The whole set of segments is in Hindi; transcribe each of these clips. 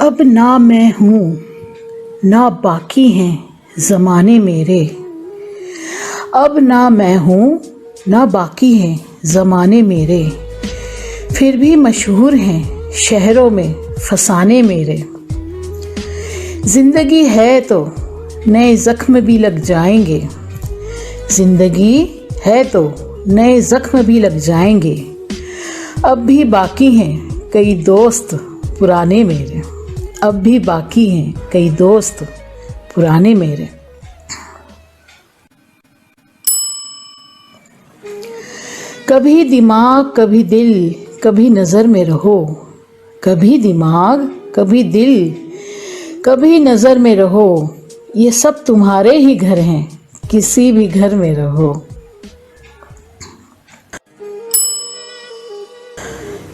अब ना मैं हूँ ना बाकी हैं ज़माने मेरे। अब ना मैं हूँ ना बाकी हैं ज़माने मेरे, फिर भी मशहूर हैं शहरों में फसाने मेरे। ज़िंदगी है तो नए ज़ख्म भी लग जाएंगे, ज़िंदगी है तो नए ज़ख्म भी लग जाएंगे। अब भी बाकी हैं कई दोस्त पुराने मेरे, अब भी बाकी हैं कई दोस्त पुराने मेरे। कभी दिमाग कभी दिल कभी नज़र में रहो, कभी दिमाग कभी दिल कभी नज़र में रहो। ये सब तुम्हारे ही घर हैं, किसी भी घर में रहो।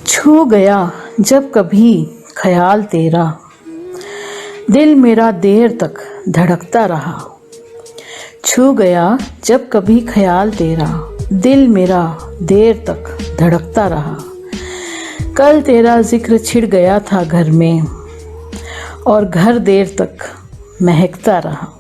छू गया जब कभी ख्याल तेरा, दिल मेरा देर तक धड़कता रहा। छू गया जब कभी ख्याल तेरा, दिल मेरा देर तक धड़कता रहा। कल तेरा जिक्र छिड़ गया था घर में, और घर देर तक महकता रहा।